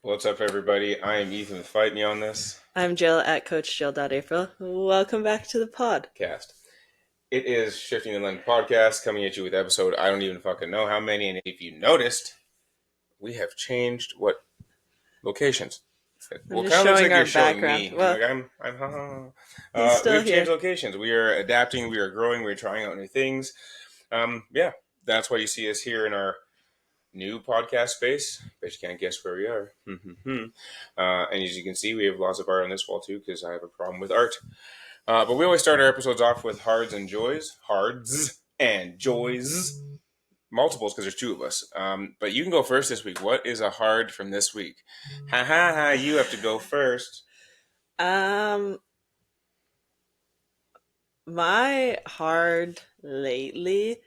What's up, everybody? I am Ethan with Fight Me on this I'm Jill at CoachJill.April. Welcome back to the pod. cast. It is Shifting the Lens podcast coming at you with episode I don't even fucking know how many. And if you noticed, we have changed what locations. I'm Well, it just kind of looks showing like our you're showing background. me. Well, Like I'm, ha ha. he's still We've changed here. locations. We are adapting. We are growing. We're trying out new things. Yeah, that's why you see us here in our new podcast space. Bet you can't guess where we are. And as you can see, we have lots of art on this wall too, because I have a problem with art. But we always start our episodes off with hards and joys. Hards and joys. Multiples, because there's two of us. But you can go first this week. What is a hard from this week? Ha ha ha, you have to go first. Um, my hard lately,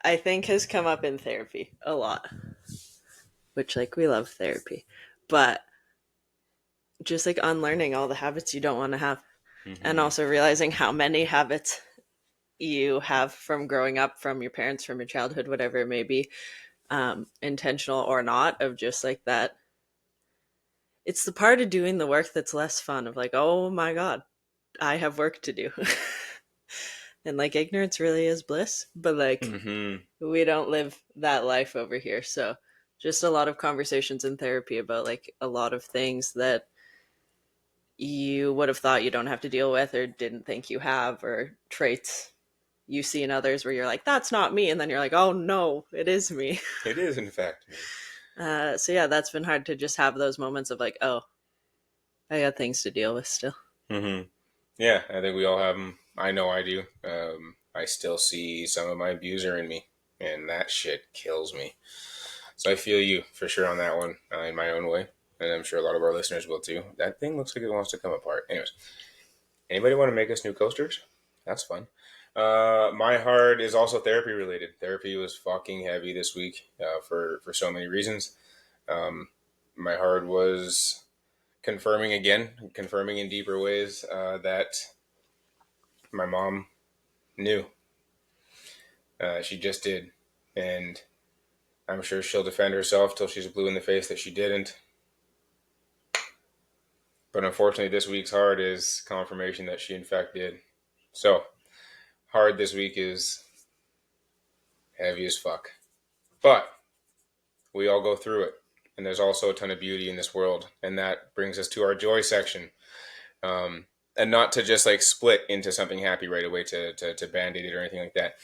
I think, has come up in therapy a lot. Which, like, we love therapy, but just like unlearning all the habits you don't want to have, and Mm-hmm. also realizing how many habits you have from growing up, from your parents, from your childhood, whatever it may be, intentional or not, of just like that. It's the part of doing the work that's less fun, of like, oh my God, I have work to do. And like, ignorance really is bliss, but like, Mm-hmm. we don't live that life over here. So just a lot of conversations in therapy about like a lot of things that you would have thought you don't have to deal with or didn't think you have, or traits you see in others where you're like, that's not me. And then you're like, oh no, it is me. It is, in fact, me. So yeah, that's been hard to just have those moments of like, oh, I got things to deal with still. Mm-hmm. Yeah, I think we all have them. I know I do. I still see some of my abuser in me, and that shit kills me. So I feel you for sure on that one in my own way. And I'm sure a lot of our listeners will too. That thing looks like it wants to come apart. Anyways, anybody want to make us new coasters? That's fun. My heart is also therapy related. Therapy was fucking heavy this week for so many reasons. Um, my heart was confirming in deeper ways that my mom knew. She just did. And I'm sure she'll defend herself till she's blue in the face that she didn't. But unfortunately, this week's hard is confirmation that she in fact did. So, hard this week is heavy as fuck. But we all go through it. And there's also a ton of beauty in this world. And that brings us to our joy section. And not to just like split into something happy right away to band-aid it or anything like that.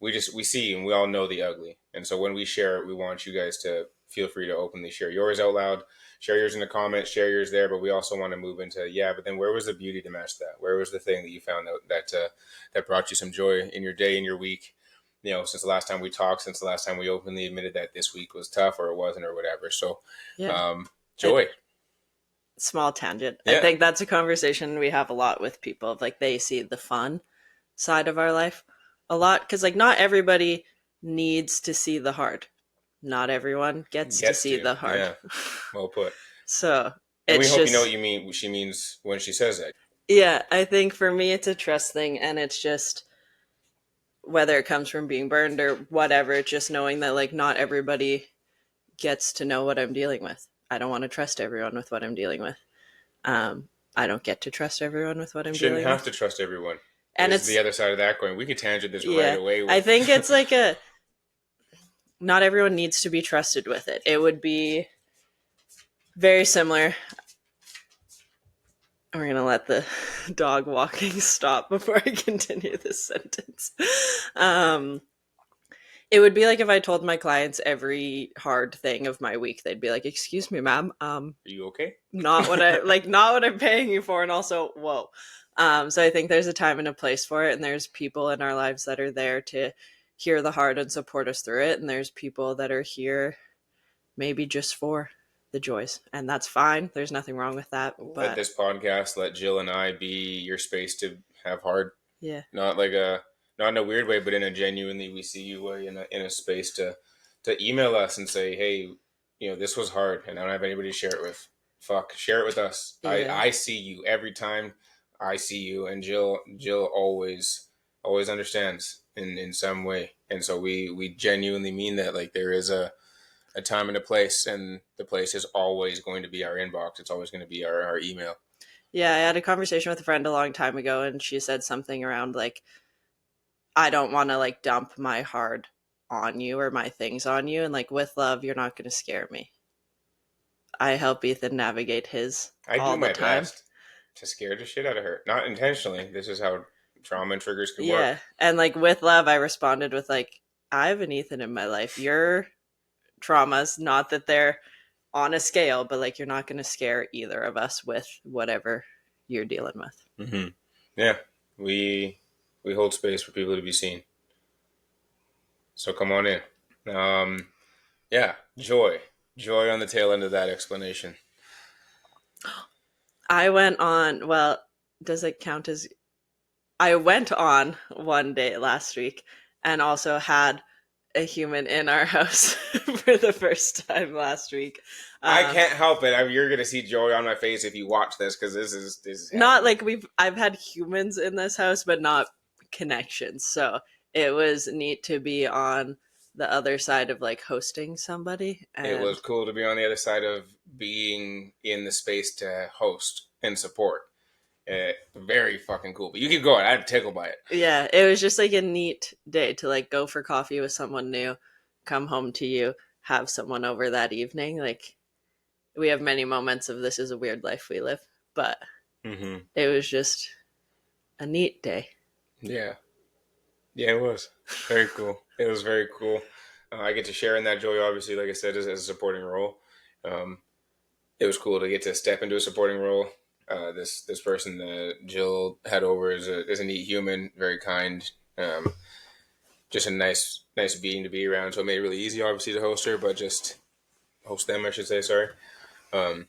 We see and we all know the ugly. And so when we share it, we want you guys to feel free to openly share yours out loud. Share yours in the comments, share yours there, but we also want to move into, but then where was the beauty to match that? Where was the thing that you found out that brought you some joy in your day, in your week? Since the last time we talked, since the last time we openly admitted that this week was tough or it wasn't or whatever. So, Yeah. joy. Small tangent. I Yeah. think that's a conversation we have a lot with people, of like, they see the fun side of our life a lot, because like not everybody needs to see the hard. Not everyone gets to Gets see to. the hard. Yeah. Well put. So And we it's hope you know what just, you mean. She means when she says that. yeah, I think for me it's a trust thing, and it's just whether it comes from being burned or whatever, just knowing that like not everybody gets to know what I'm dealing with. I don't want to trust everyone with what I'm dealing with. Um, I don't get to trust everyone with what I'm Shouldn't dealing have with. to trust everyone. And Is the it's, other side of that coin. We could tangent this right yeah, away I with. think it's like a, not everyone needs to be trusted with it. It would be very similar. We're going to let the dog walking stop before I continue this sentence. Um, it would be like if I told my clients every hard thing of my week, they'd be like, "Excuse me, ma'am, Are you okay? not what I like, not what I'm paying you for," and also, whoa. So I think there's a time and a place for it, and there's people in our lives that are there to hear the hard and support us through it, and there's people that are here maybe just for the joys, and that's fine. There's nothing wrong with that, Let but this podcast, let Jill and I be your space to have hard. yeah, Not not in a weird way, but in a genuinely we see you way in a space to email us and say, hey, this was hard and I don't have anybody to share it with. Fuck, share it with us. yeah, I see you every time I see you, and Jill always understands in some way, and so we genuinely mean that. Like there is a time and a place, and the place is always going to be our inbox. It's always going to be our email. Yeah, I had a conversation with a friend a long time ago, and she said something around like, I don't want to like dump my heart on you or my things on you. And like with love, you're not going to scare me. I help Ethan navigate his I do all the my time. best to scare the shit out of her, not intentionally. This is how trauma and triggers can Yeah. work. And like with love, I responded with like, I have an Ethan in my life. Your traumas, not that they're on a scale, but like you're not going to scare either of us with whatever you're dealing with. Mm-hmm. Yeah, we we hold space for people to be seen. So come on in. Um, yeah, joy on the tail end of that explanation. I went on, well, does it count as I went on one date last week and also had a human in our house for the first time last week. I Um, can't help it. You're gonna see joy on my face if you watch this because this is Not happening. like I've had humans in this house, but not connections. So it was neat to be on the other side of like hosting somebody. It was And cool to be on the other side of being in the space to host and support. Very fucking cool. But you keep going. I'm tickled by it. yeah, it was just like a neat day to like go for coffee with someone new, come home to you, have someone over that evening. Like we have many moments of this is a weird life we live, but Mm-hmm. it was just a neat day. Yeah, yeah, it was very cool. It was very cool. I get to share in that joy, obviously, like I said, as a supporting role. Um, it was cool to get to step into a supporting role. This person that Jill had over is a neat human, very kind, just a nice being to be around. So it made it really easy, obviously, to host her, but just host them, I should say. Sorry. Um,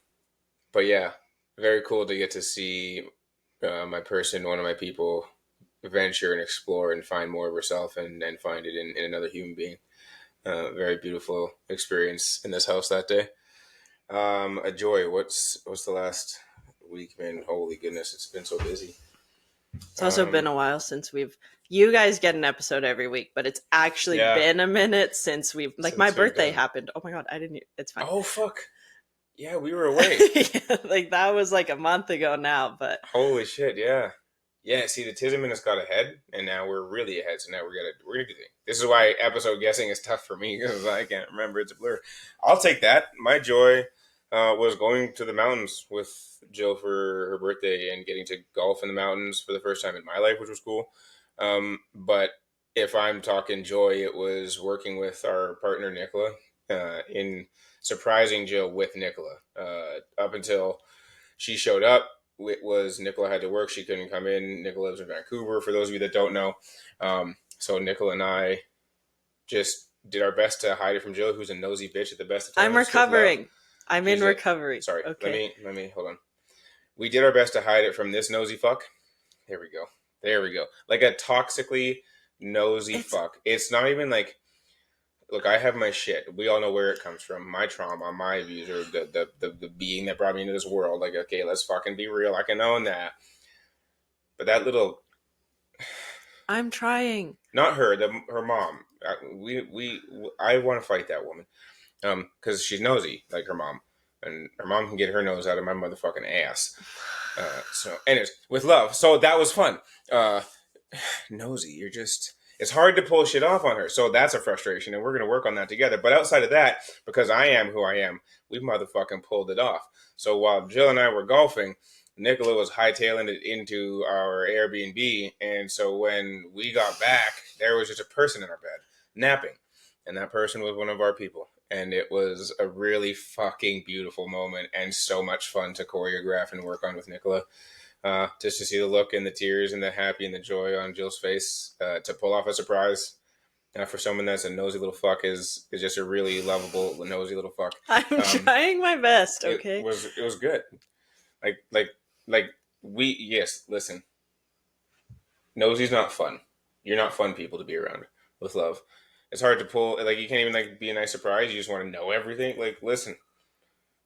but yeah, very cool to get to see my person, one of my people, venture and explore and find more of herself and find it in another human being. Very beautiful experience in this house that day. A joy. What's the last week been? Holy goodness, it's been so busy. It's also been Um, a while since you guys get an episode every week, but it's actually yeah, been a minute since we've like my since we've birthday done. happened. Oh my god, I didn't it's fine. Oh fuck! Yeah, we were away. Yeah, like that was like a month ago now, but Holy shit! Yeah, yeah. See, the Tisman has got ahead, and now we're really ahead. So now we're gonna do things. This is why episode guessing is tough for me because I can't remember. It's a blur. I'll take that. My joy was going to the mountains with Jill for her birthday and getting to golf in the mountains for the first time in my life, which was cool. But if I'm talking joy, it was working with our partner Nicola in surprising Jill with Nicola. Up until she showed up, it was Nicola had to work. She couldn't come in. Nicola lives in Vancouver, for those of you that don't know. So Nicola and I just did our best to hide it from Jill, who's a nosy bitch at the best of I'm times, with love. recovering. I'm in She's a recovery. sorry. Okay. Let me hold on. We did our best to hide it from this nosy fuck. There we go. There we go. Like a toxically nosy It's fuck. It's not even like, look, I have my shit. We all know where it comes from. My trauma, my views, or the being that brought me into this world. Like, okay, let's fucking be real. I can own that. But that little, I'm trying. not her, her mom. I want to fight that woman. Because she's nosy like her mom, and her mom can get her nose out of my motherfucking ass. So, anyways, with love. So that was fun. Uh, nosy. You're just. It's hard to pull shit off on her. So that's a frustration, and we're gonna work on that together. But outside of that, because I am who I am, we motherfucking pulled it off. So while Jill and I were golfing, Nicola was hightailing it into our Airbnb, and so when we got back, there was just a person in our bed napping, and that person was one of our people. And it was a really fucking beautiful moment and so much fun to choreograph and work on with Nicola. Just to see the look and the tears and the happy and the joy on Jill's face, to pull off a surprise for someone that's a nosy little fuck is just a really lovable nosy little fuck. I'm Um, trying my best, it okay? was good. Like like like we yes. Listen, nosy's not fun. You're not fun people to be around with love. It's hard to pull. Like you can't even like be a nice surprise. You just want to know everything. Like listen,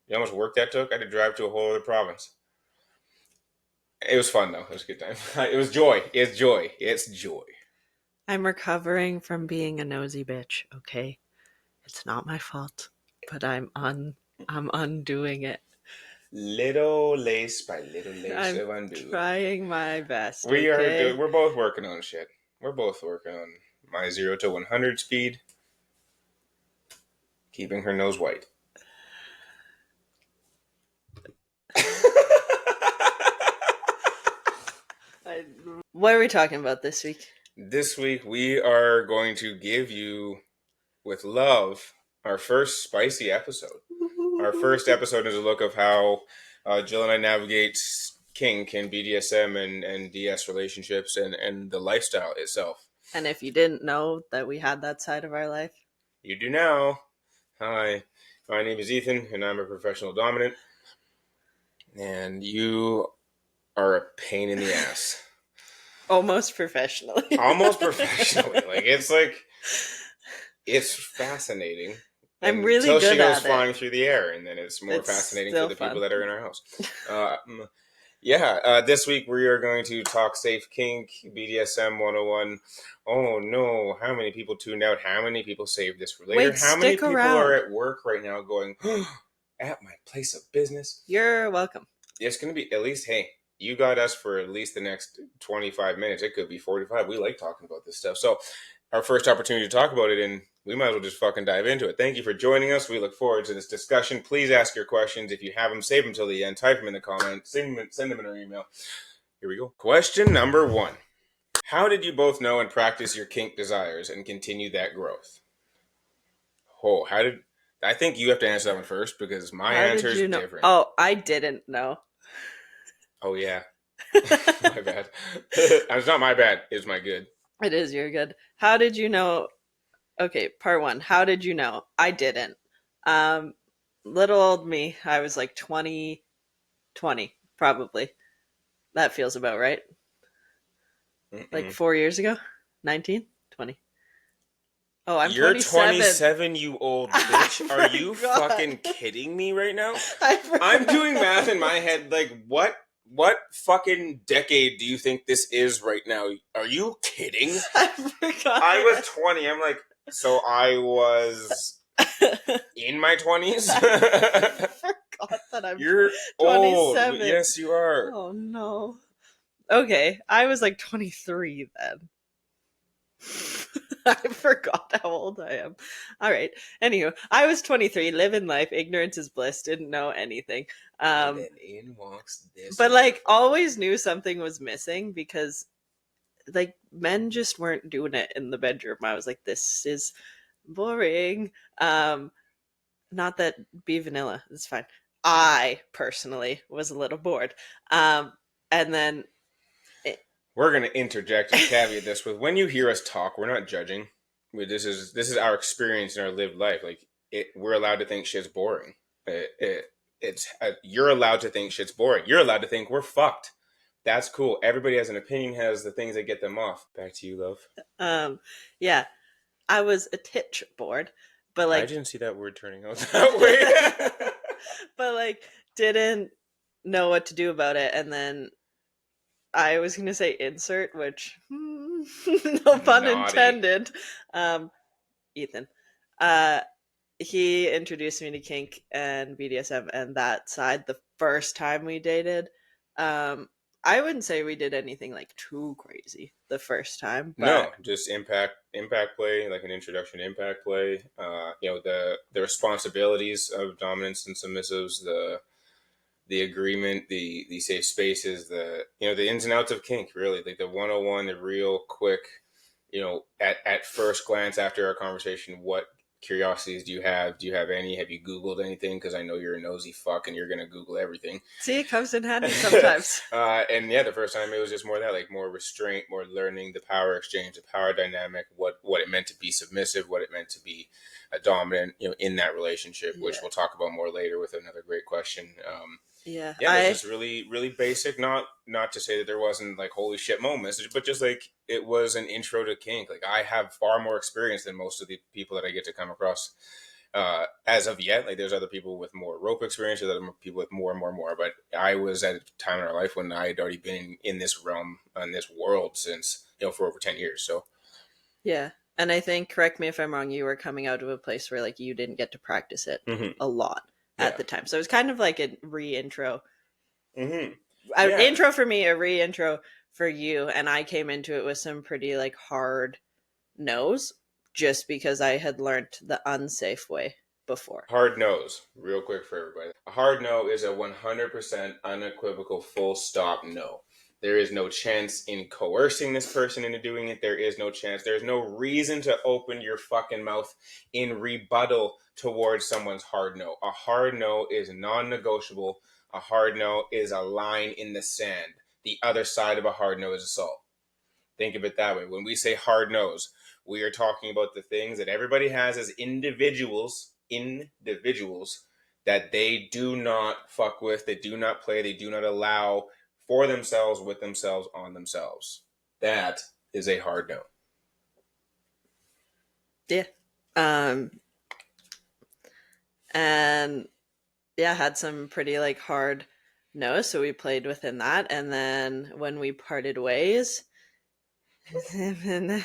you know how much work that took? I had to drive to a whole other province. It was fun though. It was a good time. It was joy. It's joy. It's joy. I'm recovering from being a nosy bitch, okay? It's not my fault. but I'm undoing it. Little lace by little lace I'm of undo. trying my best, We are okay? doing. We're both working on shit. We're both working on my 0 to 100 speed, keeping her nose white. What are we talking about this week? This week we are going to give you, with love, our first spicy episode. Our first episode is a look of how Jill and I navigate kink and BDSM and DS relationships and the lifestyle itself. And if you didn't know that we had that side of our life, You do now. Hi, my name is Ethan, and I'm a professional dominant. And you are a pain in the ass. almost professionally. Almost professionally. It's fascinating. I'm really until she good goes at flying it. through the air, and then it's more It's fascinating for still the people fun. that are in our house. This week we are going to talk safe kink, BDSM 101. Oh no, how many people tuned out? How many people saved this for later? Wait, How many stick people are around. at work right now going, at my place of business? You're welcome. It's going to be at least, hey, you got us for at least the next 25 minutes. It could be 45. We like talking about this stuff. So, our first opportunity to talk about it, and we might as well just fucking dive into it. Thank you for joining us. We look forward to this discussion. Please ask your questions. If you have them, save them till the end. Type them in the comments. Send them in our email. Here we go. Question number 1. How did you both know and practice your kink desires and continue that growth? Oh, how did... I think you have to answer that one first because my How answer did is you know? different. Oh, I didn't know. Oh, yeah. My bad. It's not my bad. It's my good. It is your good. How did you know? Okay, part one. How did you know? I didn't. Um, little old me. I was like 20, probably. That feels about right. Like Mm-mm. 4 years ago? 19? 20. Oh, I'm You're 27. 27, you old I bitch. Are you forgot. fucking kidding me right now? I I'm forgot. doing math in my head. Like, what fucking decade do you think this is right now? Are you kidding? I forgot. I was 20. I'm like, so I was in my 20s? I forgot that I'm You're old. 27. Yes, you are. Oh no. Okay, I was like 23 then. I forgot how old I am. All right. Anywho, I was 23, living life, ignorance is bliss, didn't know anything. And then in walks this. But like always knew something was missing because like men just weren't doing it in the bedroom. I was like, this is boring. Not that be vanilla, it's fine. I personally was a little bored. And then We're going to interject and caveat this with when you hear us talk, we're not judging. This is our experience in our lived life. Like we're allowed to think shit's boring. You're allowed to think shit's boring. You're allowed to think we're fucked. That's cool. Everybody has an opinion, has the things that get them off. Back to you, love. yeah, I was a titch bored, but I like didn't see that word turning out that way. but like didn't know what to do about it. And then I was gonna say insert, which no pun Naughty. intended. Ethan. Uh he introduced me to kink and BDSM and that side the first time we dated. I wouldn't say we did anything like too crazy the first time, No, but just impact play, like an introduction to impact play. The responsibilities of dominance and submissives, the agreement, the safe spaces, the ins and outs of kink, really, like the 101, the real quick, at first glance after our conversation, what curiosities do you have? Do you have any? Have you Googled anything? Because I know you're a nosy fuck and you're gonna Google everything. see, it comes in handy sometimes. And yeah, the first time it was just more that, like more restraint, more learning the power exchange, the power dynamic, what it meant to be submissive, what it meant to be a dominant, in that relationship, which Yeah. we'll talk about more later with another great question. Yeah, It's just really, really basic. Not to say that there wasn't like holy shit moments, but just like it was an intro to kink. Like I have far more experience than most of the people that I get to come across as of yet. Like there's other people with more rope experience, there's other people with more and more and more. But I was at a time in our life when I had already been in this realm, in this world since for over 10 years. So yeah. And I think, correct me if I'm wrong, you were coming out of a place where like you didn't get to practice it Hmm. a lot at Yeah. the time. So it was kind of like a re-intro. Hmm. An Yeah. intro for me, a re-intro for you, and I came into it with some pretty like hard no's just because I had learned the unsafe way before. Hard no's, real quick for everybody. A hard no is a 100% unequivocal full stop no. There is no chance in coercing this person into doing it. There is no chance. There's no reason to open your fucking mouth in rebuttal towards someone's hard no. A hard no is non negotiable. A hard no is a line in the sand. The other side of a hard no is assault. Think of it that way. When we say hard nose, we are talking about the things that everybody has as individuals that they do not fuck with, they do not play, they do not allow for themselves, with themselves, on themselves. That is a hard no. Yeah. Um and yeah, had some pretty like hard no's, so we played within that. And then when we parted ways, then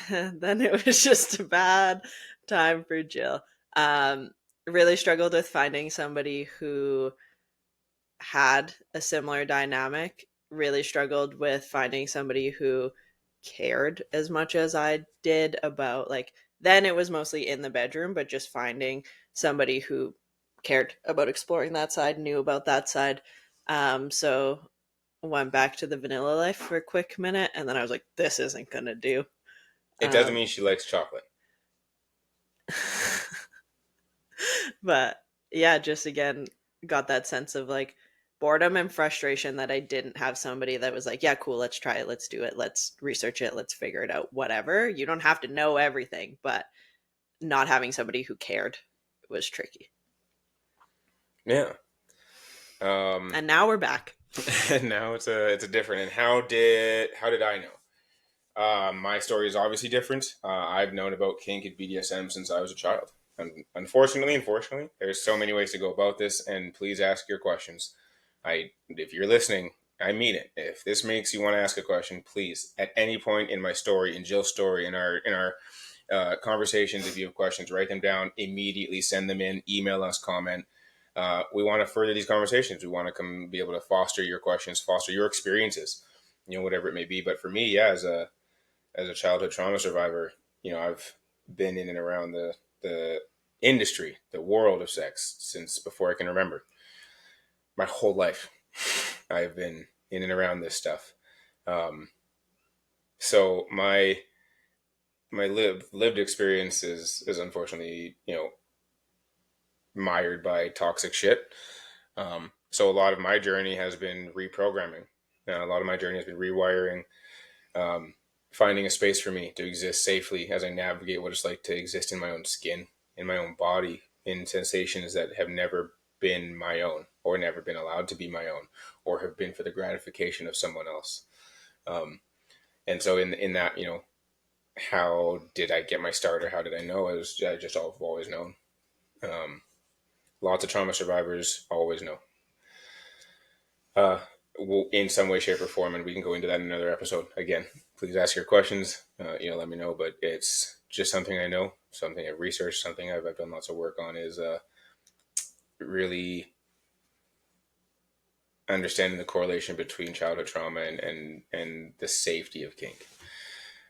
it was just a bad time for Jill. Um, really struggled with finding somebody who had a similar dynamic. Really struggled with finding somebody who cared as much as I did about like then it was mostly in the bedroom, but just finding somebody who cared about exploring that side, knew about that side. So went back to the vanilla life for a quick minute, and then I was like, this isn't gonna do. It doesn't Um, mean she likes chocolate. but yeah, just again got that sense of like boredom and frustration that I didn't have somebody that was like, yeah, cool, let's try it, let's do it, let's research it, let's figure it out, whatever. You don't have to know everything, but not having somebody who cared was tricky. Yeah. Um, And now we're back. now it's a different. And how did I know? My story is obviously different. I've known about kink and BDSM since I was a child. And unfortunately, there's so many ways to go about this. And please ask your questions. If you're listening, I mean it. If this makes you want to ask a question, please, at any point in my story, in Jill's story, in our conversations, if you have questions, write them down immediately. Send them in. Email us. Comment. We want to further these conversations. We want to come be able to foster your questions, foster your experiences, whatever it may be. But for me, yeah, as a childhood trauma survivor, I've been in and around the industry, the world of sex since before I can remember. My whole life, I've been in and around this stuff. Um, so my lived experience is unfortunately, mired by toxic shit. So a lot of my journey has been reprogramming. A lot of my journey has been rewiring, um, finding a space for me to exist safely as I navigate what it's like to exist in my own skin, in my own body, in sensations that have never been my own or never been allowed to be my own or have been for the gratification of someone else. Um, and so in that, how did I get my start or how did I know? I just I've always known. Um, Lots of trauma survivors always know. Uh, in some way, shape, or form, and we can go into that in another episode. Again, please ask your questions. Let me know. But it's just something I know, something I've researched, something I've done lots of work on is really understanding the correlation between childhood trauma and the safety of kink,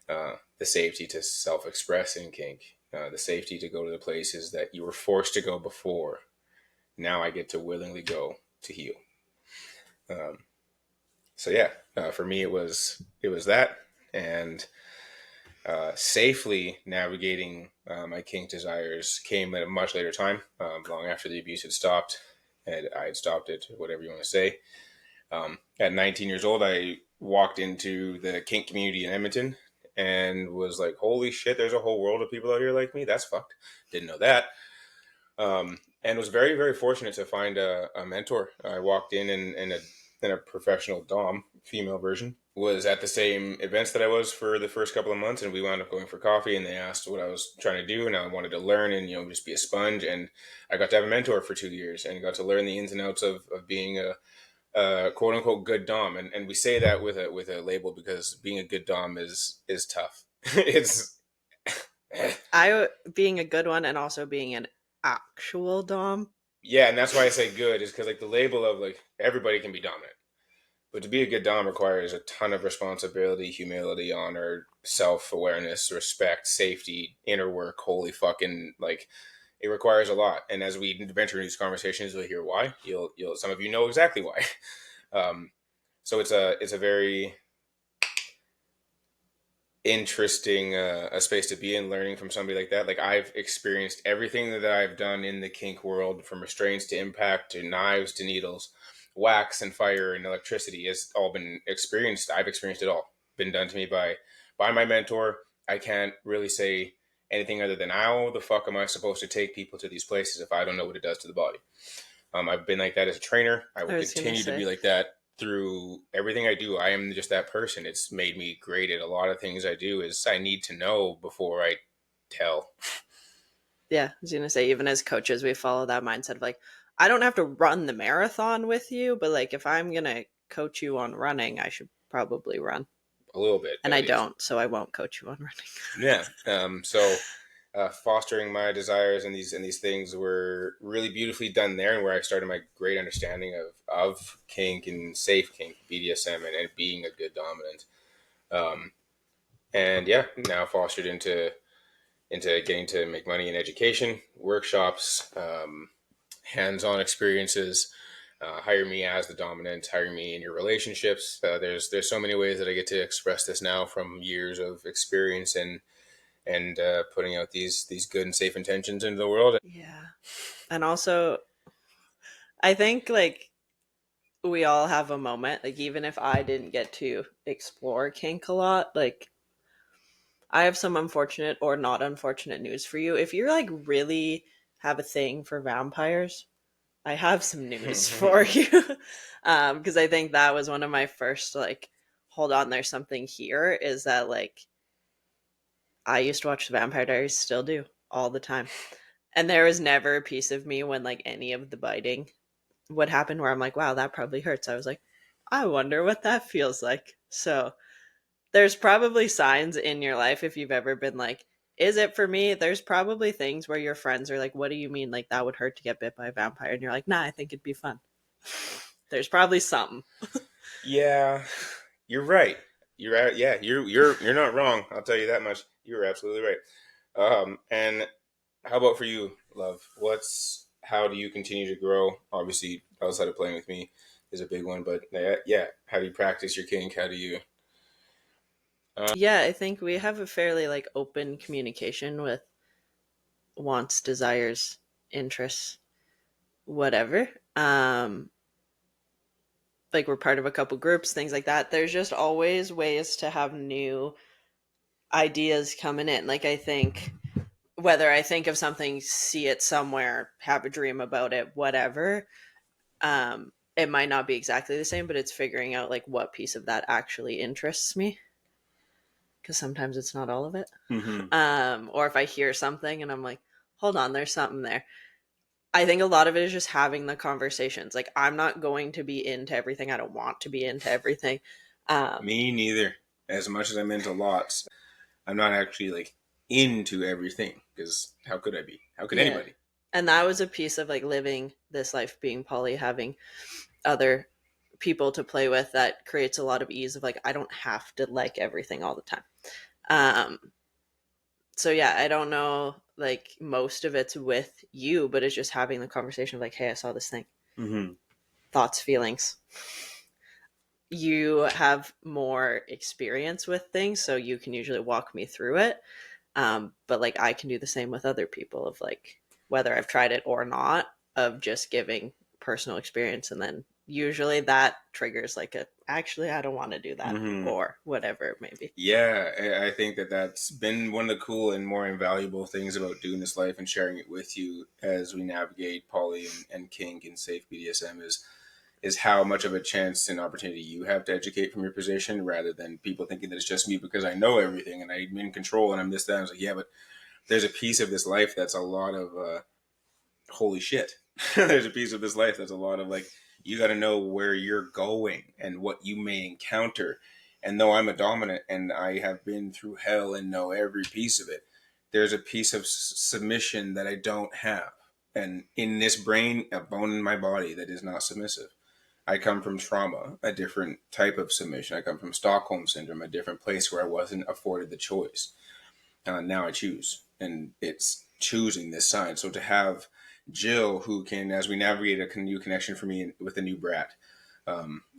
the safety to self-express in kink, the safety to go to the places that you were forced to go before. Now I get to willingly go to heal. Um, so yeah, for me it was that, and safely navigating my kink desires came at a much later time, long after the abuse had stopped, and I had stopped it, whatever you want to say. At 19 years old, I walked into the kink community in Edmonton and was like, "Holy shit! There's a whole world of people out here like me. That's fucked. Didn't know that." And was very, very fortunate to find a mentor. I walked in a professional dom, female version, was at the same events that I was for the first couple of months, and we wound up going for coffee. And they asked what I was trying to do, and I wanted to learn and just be a sponge. And I got to have a mentor for 2 years and got to learn the ins and outs of being a quote unquote good dom. And we say that with a label because being a good dom is tough. It's I being a good one and also being an actual dom. Yeah, and that's why I say good is because like the label of like everybody can be dominant, but to be a good dom requires a ton of responsibility, humility, honor, self awareness, respect, safety, inner work. Holy fucking like it requires a lot. And as we venture into these conversations, you'll hear why. You'll some of you know exactly why. Um, so it's a very interesting a space to be in, learning from somebody like that. Like I've experienced everything that I've done in the kink world, from restraints to impact to knives to needles, wax and fire and electricity has all been experienced. I've experienced it all, been done to me by my mentor. I can't really say anything other than how the fuck am I supposed to take people to these places if I don't know what it does to the body. I've been like that as a trainer. I will I was gonna continue to be say, like that through everything I do. I am just that person. It's made me great at a lot of things I do. Is I need to know before I tell. yeah, I was gonna say, even as coaches, we follow that mindset of like, I don't have to run the marathon with you, but like if I'm gonna coach you on running, I should probably run. A little bit And at I least. don't, so I won't coach you on running. Yeah. So fostering my desires and these things were really beautifully done there, and where I started my great understanding of kink and safe kink, BDSM, and being a good dominant. Um, and yeah, now fostered into getting to make money in education, workshops, hands-on experiences. Hire me as the dominant. Hire me in your relationships. There's so many ways that I get to express this now from years of experience and putting out these good and safe intentions into the world. Yeah. And also, I think like we all have a moment, like even if I didn't get to explore kink a lot, like I have some unfortunate or not unfortunate news for you. If you're like really have a thing for vampires, I have some news for you. Because I think that was one of my first like, hold on, there's something here. Is that like I used to watch the Vampire Diaries, still do all the time, and there was never a piece of me when like any of the biting would happen where I'm like, wow, that probably hurts. I was like, I wonder what that feels like. So there's probably signs in your life if you've ever been like, is it for me? There's probably things where your friends are like, what do you mean? Like, that would hurt to get bit by a vampire. And you're like, nah, I think it'd be fun. There's probably something. Yeah, you're right. You're right. Yeah, you're not wrong. I'll tell you that much. You're absolutely right. And how about for you, love? How do you continue to grow? Obviously, outside of playing with me is a big one, but yeah, how do you practice your kink? How do you? Yeah, I think we have a fairly like open communication with wants, desires, interests, whatever. Like we're part of a couple groups, things like that. There's just always ways to have new ideas coming in. Like I think whether I think of something, see it somewhere, have a dream about it, whatever, it might not be exactly the same, but it's figuring out like what piece of that actually interests me. Because sometimes it's not all of it. Mm-hmm. Or if I hear something and I'm like, hold on, there's something there. I think a lot of it is just having the conversations. Like, I'm not going to be into everything. I don't want to be into everything. Um, Me neither. As much as I'm into lots, I'm not actually like into everything because how could I be? How could yeah. anybody? And that was a piece of like living this life being poly, having other people to play with that creates a lot of ease of like, I don't have to like everything all the time. Um, so yeah, I don't know, like most of it's with you, but it's just having the conversation of like, hey, I saw this thing. Mm-hmm. Thoughts, feelings. You have more experience with things, so you can usually walk me through it. But like I can do the same with other people of like whether I've tried it or not, of just giving personal experience, and then usually that triggers like a actually I don't want to do that Mm-hmm. or whatever it may be. Yeah, I think that that's been one of the cool and more invaluable things about doing this life and sharing it with you as we navigate poly and kink and safe BDSM is how much of a chance and opportunity you have to educate from your position rather than people thinking that it's just me because I know everything and I'm in control and I'm this, that. I was like, yeah, but there's a piece of this life that's a lot of holy shit. There's a piece of this life that's a lot of like, you got to know where you're going and what you may encounter. And though I'm a dominant and I have been through hell and know every piece of it, there's a piece of submission that I don't have. And in this brain, a bone in my body that is not submissive. I come from trauma, a different type of submission. I come from Stockholm syndrome, a different place where I wasn't afforded the choice. Now I choose, and it's choosing this side. So to have Jill, who can, as we navigate a new connection for me with a new brat,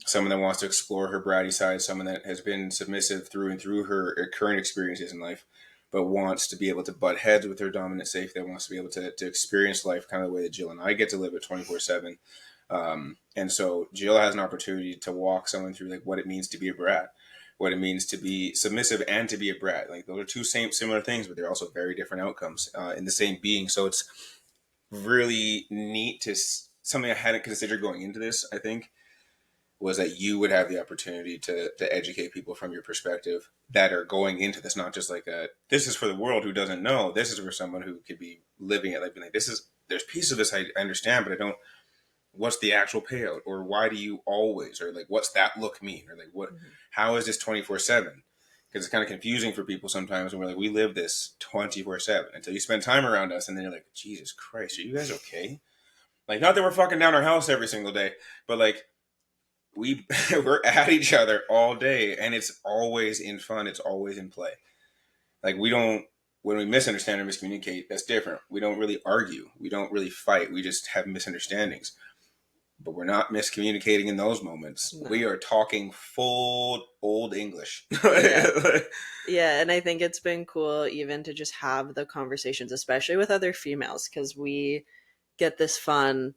someone that wants to explore her bratty side, someone that has been submissive through and through her current experiences in life, but wants to be able to butt heads with her dominant safe, that wants to be able to experience life kind of the way that Jill and I get to live it 24/7. And so Jill has an opportunity to walk someone through like what it means to be a brat, what it means to be submissive and to be a brat. Like those are two similar things, but they're also very different outcomes in the same being. So it's really neat to something I hadn't considered going into this, I think, was that you would have the opportunity to educate people from your perspective that are going into this, not just like this is for the world who doesn't know. This is for someone who could be living it, like being like, there's pieces of this I understand, but I don't, what's the actual payout, or why do you always, or like, what's that look mean, or like, what, how is this 24/7? Because it's kind of confusing for people sometimes when we're like, we live this 24/7 until you spend time around us. And then you're like, Jesus Christ, are you guys okay? Like, not that we're fucking down our house every single day, but like, we're at each other all day, and it's always in fun. It's always in play. Like, we don't, when we misunderstand or miscommunicate, that's different. We don't really argue. We don't really fight. We just have misunderstandings. But we're not miscommunicating in those moments. No. We are talking full old English. Yeah. Yeah, and I think it's been cool even to just have the conversations, especially with other females, because we get this fun,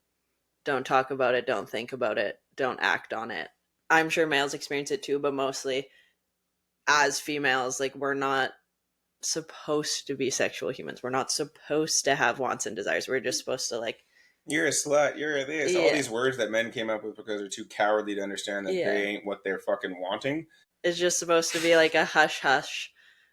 don't talk about it, don't think about it, don't act on it. I'm sure males experience it too, but mostly as females, like, we're not supposed to be sexual humans. We're not supposed to have wants and desires. We're just supposed to, like, you're a slut, you're a this. Yeah. All these words that men came up with because they're too cowardly to understand that they ain't what they're fucking wanting. It's just supposed to be like a hush hush,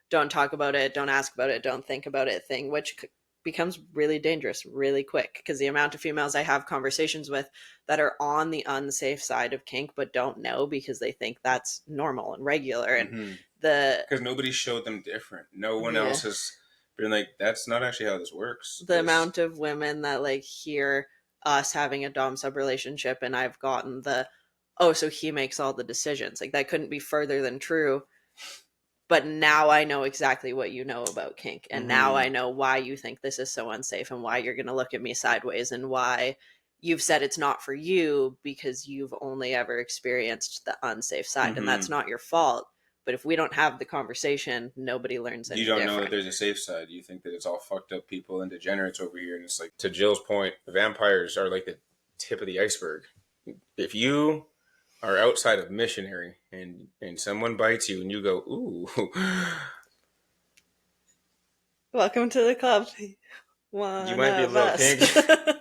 don't talk about it, don't ask about it, don't think about it thing, which becomes really dangerous really quick, because the amount of females I have conversations with that are on the unsafe side of kink but don't know because they think that's normal and regular, and because nobody showed them different. No one else has been like, that's not actually how this works. The amount of women that like hear us having a dom sub relationship and I've gotten the, oh, so he makes all the decisions, like, that couldn't be further than true. But now I know exactly what you know about kink. And now I know why you think this is so unsafe, and why you're going to look at me sideways, and why you've said it's not for you because you've only ever experienced the unsafe side. And that's not your fault. But if we don't have the conversation, nobody learns any different. You don't know that there's a safe side. You think that it's all fucked up people and degenerates over here. And it's like, to Jill's point, vampires are like the tip of the iceberg. If you are outside of missionary and someone bites you and you go, ooh. Welcome to the club. You might be a little kinky.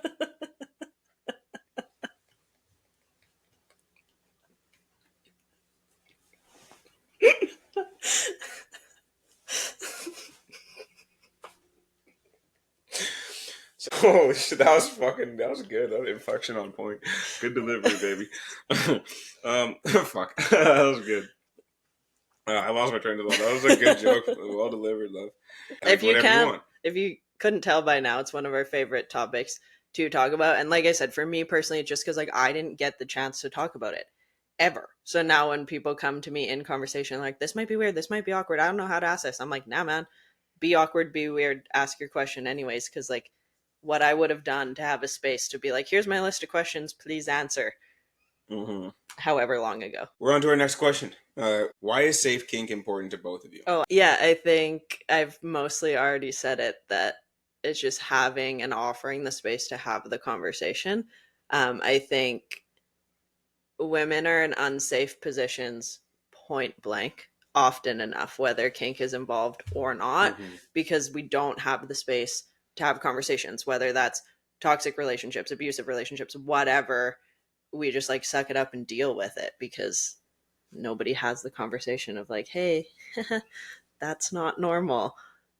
Oh shit, that was good. That was inflection on point. Good delivery, baby. Fuck. That was good. I lost my train of thought. That was a good joke. Well delivered, love. If you couldn't tell by now, it's one of our favorite topics to talk about. And like I said, for me personally, it's just because like I didn't get the chance to talk about it ever. So now when people come to me in conversation like, this might be weird, this might be awkward, I don't know how to ask this, I'm like, nah, man, be awkward, be weird, ask your question anyways. Because like, what I would have done to have a space to be like, here's my list of questions, please answer. However long ago. We're on to our next question. Why is safe kink important to both of you? Oh, yeah, I think I've mostly already said it, that it's just having and offering the space to have the conversation. I think women are in unsafe positions point blank often enough, whether kink is involved or not, because we don't have the space to have conversations, whether that's toxic relationships, abusive relationships, whatever. We just like suck it up and deal with it because nobody has the conversation of like, hey, that's not normal.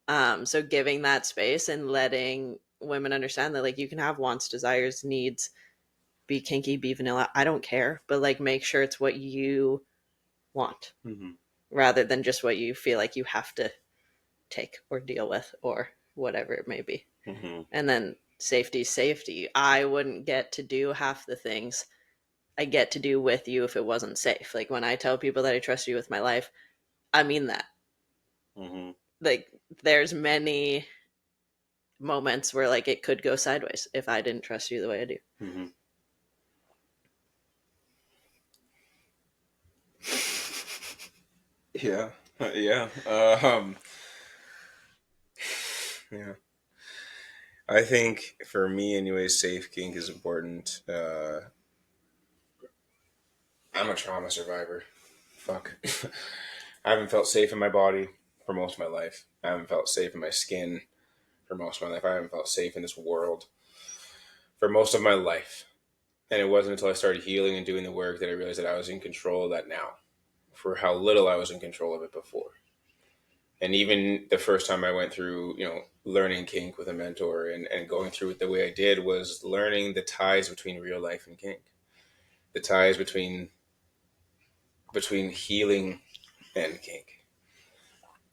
So giving that space and letting women understand that like you can have wants, desires, needs, be kinky, be vanilla, I don't care, but like make sure it's what you want rather than just what you feel like you have to take or deal with or whatever it may be. Mm-hmm. And then safety. I wouldn't get to do half the things I get to do with you if it wasn't safe. Like when I tell people that I trust you with my life, I mean that. Mm-hmm. Like there's many moments where like it could go sideways if I didn't trust you the way I do. Mm-hmm. Yeah. Yeah. Yeah. I think for me, anyways, safe kink is important. I'm a trauma survivor. Fuck. I haven't felt safe in my body for most of my life. I haven't felt safe in my skin for most of my life. I haven't felt safe in this world for most of my life. And it wasn't until I started healing and doing the work that I realized that I was in control of that now, for how little I was in control of it before. And even the first time I went through, learning kink with a mentor and going through it the way I did was learning the ties between real life and kink, the ties between healing and kink.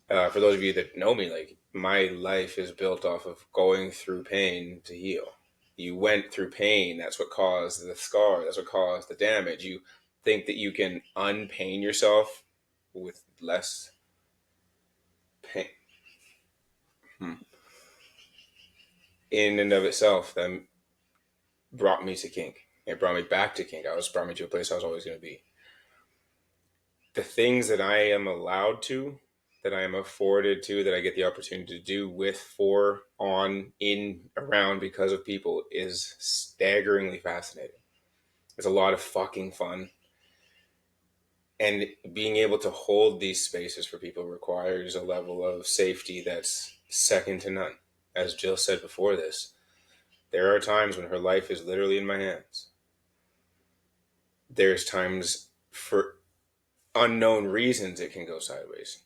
For those of you that know me, like my life is built off of going through pain to heal. You went through pain. That's what caused the scar. That's what caused the damage. You think that you can unpain yourself with less pain. Hmm. In and of itself, that brought me to kink. It brought me back to kink. I was brought me to a place I was always going to be. The things that I am allowed to, that I am afforded to, that I get the opportunity to do with, for, on, in, around, because of people is staggeringly fascinating. It's a lot of fucking fun. And being able to hold these spaces for people requires a level of safety that's second to none. As Jill said before this, there are times when her life is literally in my hands. There's times for unknown reasons it can go sideways.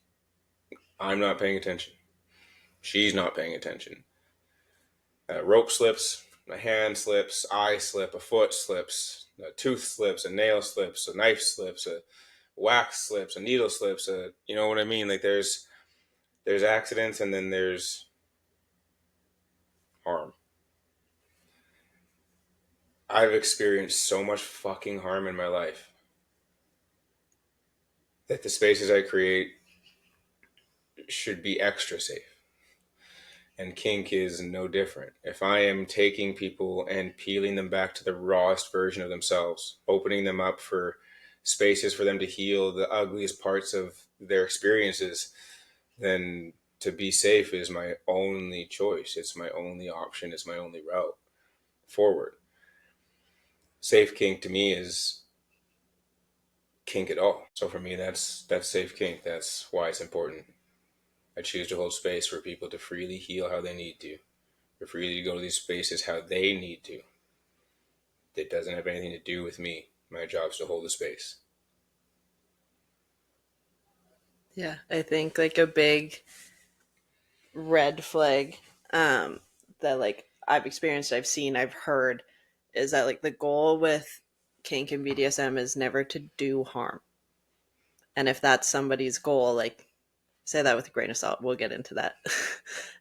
I'm not paying attention. She's not paying attention. A rope slips, a hand slips, I slip, a foot slips, a tooth slips, a nail slips, a knife slips, a wax slips, a needle slips. You know what I mean? Like there's accidents and then there's harm. I've experienced so much fucking harm in my life that the spaces I create should be extra safe. And kink is no different. If I am taking people and peeling them back to the rawest version of themselves, opening them up for spaces for them to heal the ugliest parts of their experiences, then to be safe is my only choice. It's my only option. It's my only route forward. Safe kink to me is kink at all. So for me, that's safe kink. That's why it's important. I choose to hold space for people to freely heal how they need to. For freely to go to these spaces how they need to. It doesn't have anything to do with me. My job is to hold the space. Yeah, I think like a big red flag that like I've experienced, I've seen, I've heard is that like the goal with kink and BDSM is never to do harm. And if that's somebody's goal, like say that with a grain of salt. We'll get into that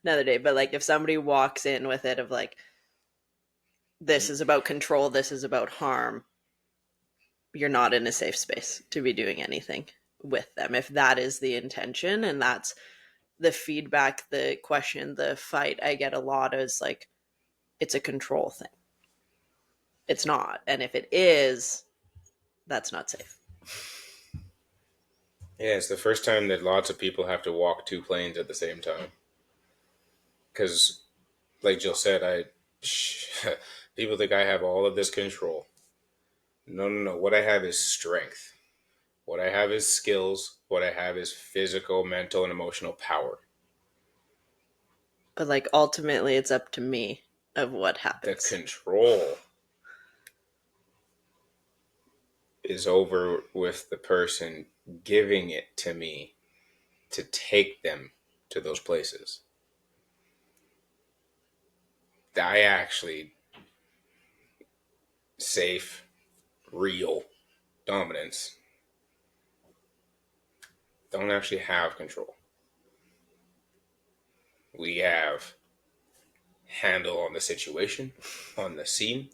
another day. But like if somebody walks in with it of like this is about control, this is about harm, you're not in a safe space to be doing anything with them. If that is the intention and that's the feedback, the question, the fight I get a lot is like it's a control thing. It's not. And if it is, that's not safe. Yeah, it's the first time that lots of people have to walk two planes at the same time. Because, like Jill said, people think I have all of this control. No, no, no. What I have is strength. What I have is skills. What I have is physical, mental, and emotional power. But like ultimately it's up to me of what The happens. control is over with the person giving it to me to take them to those places. I actually safe, real dominance don't actually have control. We have handle on the situation, on the scene.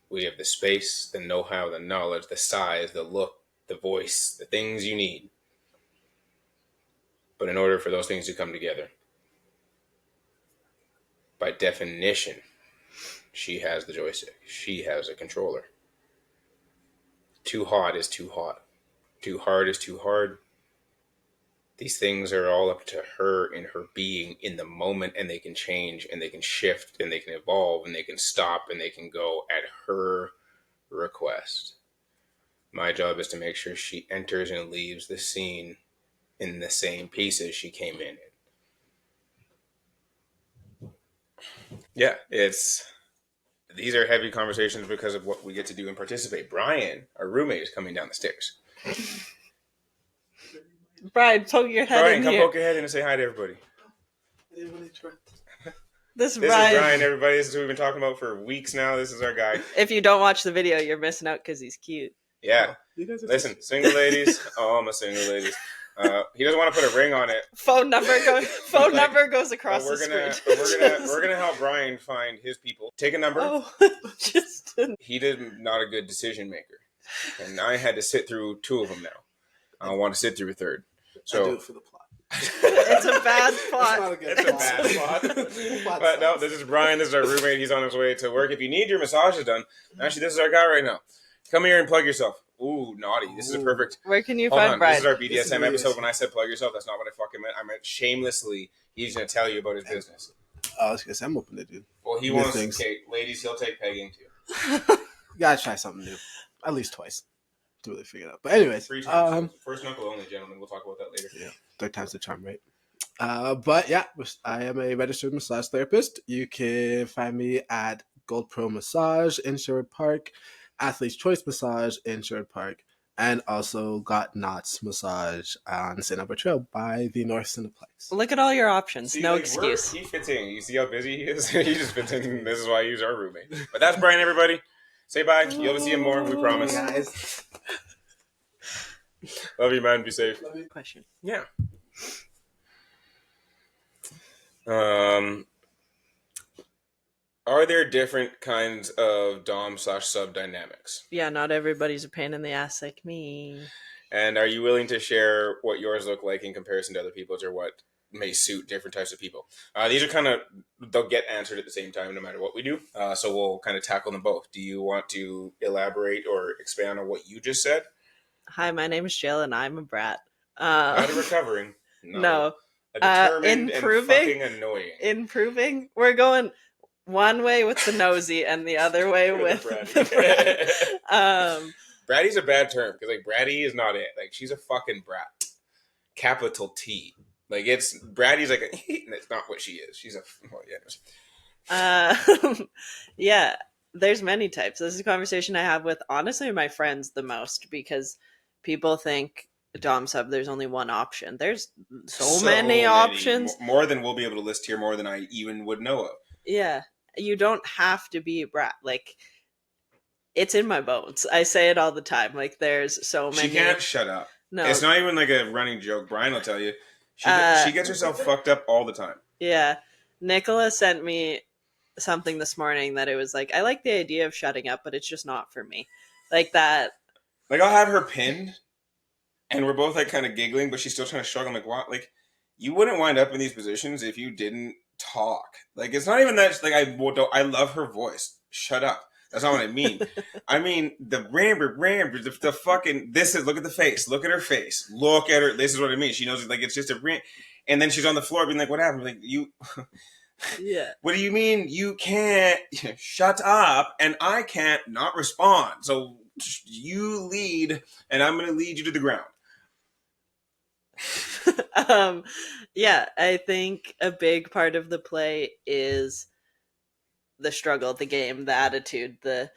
We have the space, the know-how, the knowledge, the size, the look, the voice, the things you need. But in order for those things to come together, by definition, she has the joystick. She has a controller. Too hot is too hot. Too hard is too hard. These things are all up to her in her being in the moment, and they can change and they can shift and they can evolve and they can stop and they can go at her request. My job is to make sure she enters and leaves the scene in the same pieces she came in. Yeah, these are heavy conversations because of what we get to do and participate. Brian, our roommate, is coming down the stairs. Brian, poke your head Brian, in come here. poke your head in and say hi to everybody. This is This Brian. is Brian, everybody. This is who we've been talking about for weeks now. This is our guy. If you don't watch the video, you're missing out because he's cute. Yeah. Listen, single ladies. Oh, I'm a single ladies. He doesn't want to put a ring on it. Phone number goes across the screen. We're gonna help Brian find his people. Take a number. Oh, just He did not a good decision maker, and I had to sit through 2 of them now. I don't want to sit through a third. So I do it for the plot. it's a bad plot. It's a bad plot. But no, this is Brian. This is our roommate. He's on his way to work. If you need your massages done, actually, this is our guy right now. Come here and plug yourself. Ooh, naughty. This is a perfect. Where can you Hold find on. Brian? This is our This is BDSM BDSM. episode. When I said plug yourself, that's not what I fucking meant. I meant shamelessly. He's going to tell you about his business. I was gonna say I'm open to do. Well, he New wants things. okay, ladies. He'll take pegging too. You gotta try something new, at least twice to really figure it out. But anyways, 3 times. First knuckle only, gentlemen. We'll talk about that later. Yeah, third time's the charm, right? But yeah, I am a registered massage therapist. You can find me at Gold Pro Massage in Sherwood Park, Athlete's Choice Massage in Sherwood Park, and also Got Knots Massage on St. Albert Trail by the North Cineplex. Look at all your options. See, No like, excuse. He fits in. You see how busy he is? He just fits in. This is why he's our roommate. But that's Brian, everybody. Say bye. You'll see him more. We promise. Guys, Love you, man. Be safe. Question. Yeah. Are there different kinds of dom/sub dynamics? Yeah, not everybody's a pain in the ass like me. And are you willing to share what yours look like in comparison to other people's, or what may suit different types of people? These are kind of, they'll get answered at the same time no matter what we do. So we'll kind of tackle them both. Do you want to elaborate or expand on what you just said? Hi, my name is Jill, and I'm a brat. Not a recovering. No. A determined Improving? and fucking annoying. Improving. We're going one way with the nosy and the other way with the brat. Bratty's a bad term because like bratty is not it. Like she's a fucking brat, capital T. Like it's Bratty's like a, and it's not what she is. She's a well, yeah. Yeah, there's many types. This is a conversation I have with honestly my friends the most because people think dom sub there's only one option. There's so many options, more than we'll be able to list here, more than I even would know of. Yeah, you don't have to be a brat. Like it's in my bones. I say it all the time. Like there's so many. She can't shut up. No, it's not even like a running joke. Brian will tell you. She gets herself fucked up all the time. Yeah, Nicola sent me something this morning that it was like I like the idea of shutting up, but it's just not for me. Like that. Like I'll have her pinned, and we're both like kind of giggling, but she's still trying to shrug. I'm like, what? Like you wouldn't wind up in these positions if you didn't talk. Like it's not even that. Like I love her voice. Shut up. That's not what I mean. I mean the the fucking. This is look at the face. Look at her face. Look at her. This is what I mean. She knows like it's just a ram. And then she's on the floor being like, "What happened?" Like you. Yeah. What do you mean you can't shut up and I can't not respond? So you lead, and I'm going to lead you to the ground. Yeah, I think a big part of the play is the struggle, the game, the attitude, the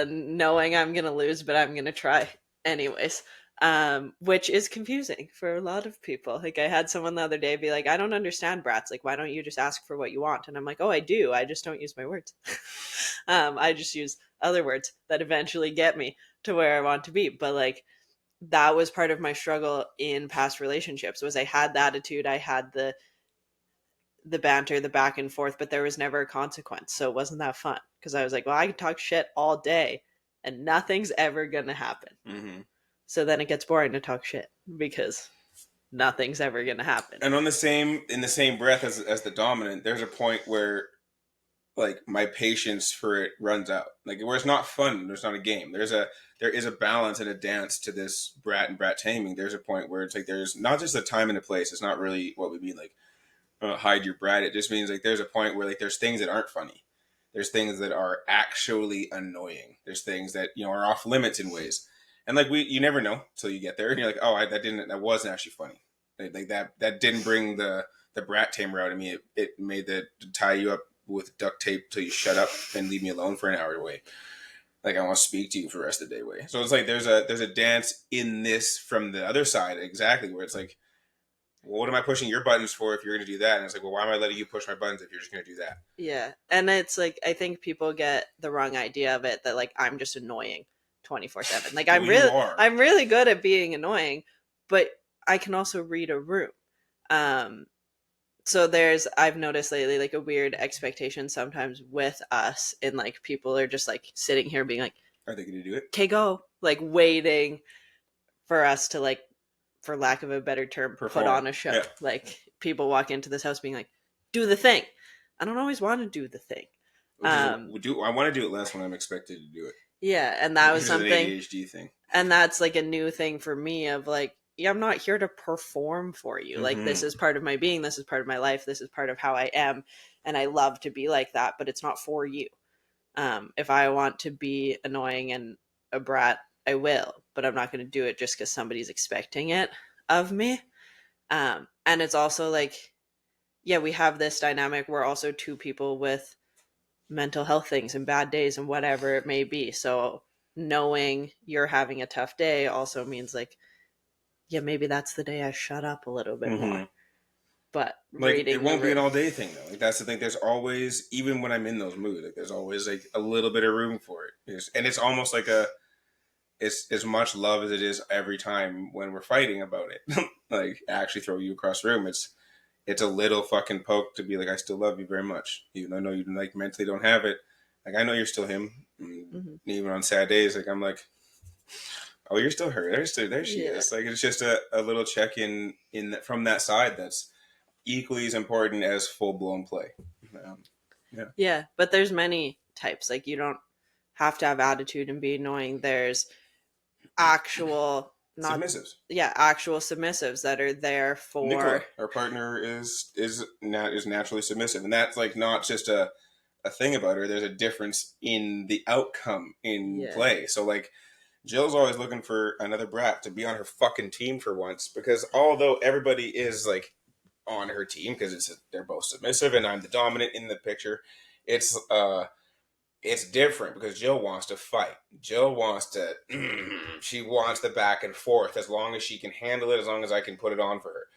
knowing I'm gonna lose, but I'm gonna try anyways. Which is confusing for a lot of people. Like I had someone the other day be like, I don't understand brats. Like, why don't you just ask for what you want? And I'm like, oh, I do. I just don't use my words. I just use other words that eventually get me to where I want to be. But like, that was part of my struggle in past relationships, was I had the attitude, I had the banter, the back and forth, but there was never a consequence. So it wasn't that fun because I was like, well, I can talk shit all day and nothing's ever going to happen. Mm-hmm. So then it gets boring to talk shit because nothing's ever going to happen. And in the same breath as the dominant, there's a point where like my patience for it runs out. Like where it's not fun, there's not a game. There is a balance and a dance to this brat and brat taming. There's a point where it's like there's not just a time and a place. It's not really what we mean like hide your brat. It just means like there's a point where like there's things that aren't funny. There's things that are actually annoying. There's things that are off limits in ways. And like you never know till you get there, and you're like, oh, that wasn't actually funny. Like that didn't bring the brat tamer out of me. It made the tie you up with duct tape till you shut up and leave me alone for an hour away. Like I want to speak to you for the rest of the day way. So it's like there's a dance in this from the other side exactly where it's like, well, what am I pushing your buttons for if you're going to do that? And it's like, well, why am I letting you push my buttons if you're just going to do that? Yeah. And it's like, I think people get the wrong idea of it that like I'm just annoying 24/7. Like I'm really good at being annoying, but I can also read a room. So I've noticed lately like a weird expectation sometimes with us, and like people are just like sitting here being like, are they going to do it? Okay, go. Like waiting for us to like, for lack of a better term, perform. Put on a show. Yeah. Like people walk into this house being like, do the thing. I don't always want to do the thing. I want to do it less when I'm expected to do it. Yeah, and that was something. An ADHD thing. And that's like a new thing for me of like, yeah, I'm not here to perform for you. Mm-hmm. Like this is part of my being, this is part of my life, this is part of how I am, and I love to be like that, but it's not for you. If I want to be annoying and a brat, I will, but I'm not going to do it just because somebody's expecting it of me. And it's also like, yeah, we have this dynamic. We're also two people with mental health things and bad days and whatever it may be. So knowing you're having a tough day also means like, yeah, maybe that's the day I shut up a little bit more. But like it won't be an all day thing though. Like that's the thing. There's always, even when I'm in those moods, like there's always like a little bit of room for it. And it's almost like it's as much love as it is every time when we're fighting about it. Like actually throw you across the room. It's a little fucking poke to be like, I still love you very much. Even though I know you like mentally don't have it. Like I know you're still him. Mm-hmm. Even on sad days, like I'm like, oh, you're still her. There she is. Like it's just a little check in from that side that's equally as important as full blown play. Yeah, but there's many types. Like you don't have to have attitude and be annoying. There's actual submissives. Yeah, actual submissives that are there for. Nicola, our partner is naturally submissive, and that's like not just a thing about her. There's a difference in the outcome in play. So like Jill's always looking for another brat to be on her fucking team for once, because although everybody is like on her team because they're both submissive and I'm the dominant in the picture, it's different because Jill wants to fight. Jill wants to she wants the back and forth as long as she can handle it, as long as I can put it on for her.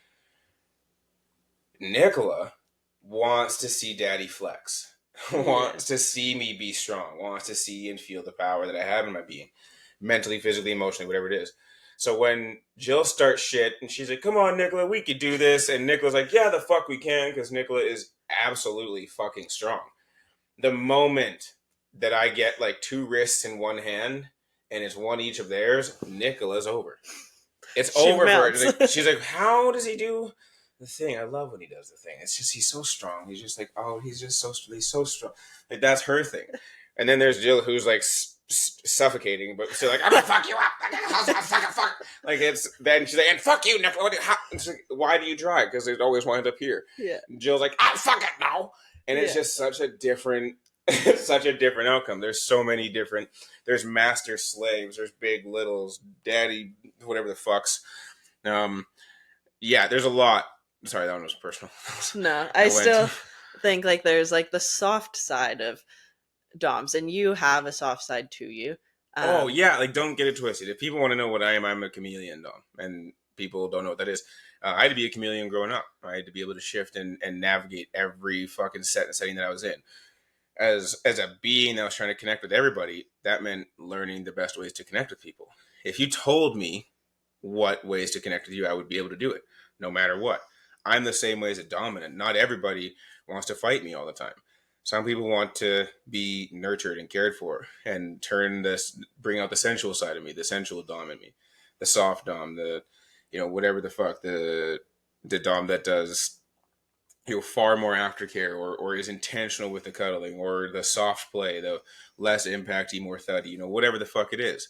Nicola wants to see daddy flex. Wants to see me be strong, wants to see and feel the power that I have in my being, mentally, physically, emotionally, whatever it is. So when Jill starts shit and she's like, come on, Nicola, we could do this. And Nicola's like, yeah, the fuck we can, because Nicola is absolutely fucking strong. The moment that I get like two wrists in one hand and it's one each of theirs, Nicola's over. It's over for her. She's like, how does he do the thing? I love when he does the thing. It's just, he's so strong. He's just like, oh, he's so strong. Like that's her thing. And then there's Jill who's like suffocating, but still like, I'm gonna fuck you up. Fuck. Like it's then she's like, and fuck you, Nicola. Like, why do you drive? Because it always winds up here. Yeah. And Jill's like, oh fuck it now. And it's just such a different outcome. There's so many different. There's master slaves. There's big littles, daddy, whatever the fucks. Yeah, there's a lot. Sorry, that one was personal. No, I still think like there's like the soft side of doms, and you have a soft side to you. Oh yeah, like don't get it twisted. If people want to know what I am, I'm a chameleon dom, and people don't know what that is. I had to be a chameleon growing up. I had to be able to shift and navigate every fucking setting that I was in. As a being that was trying to connect with everybody, that meant learning the best ways to connect with people. If you told me what ways to connect with you, I would be able to do it no matter what. I'm the same way as a dominant. Not everybody wants to fight me all the time. Some people want to be nurtured and cared for and bring out the sensual side of me, the sensual dom in me, the soft dom, whatever the fuck, the dom that does, far more aftercare or is intentional with the cuddling or the soft play, the less impacty, more thuddy, whatever the fuck it is.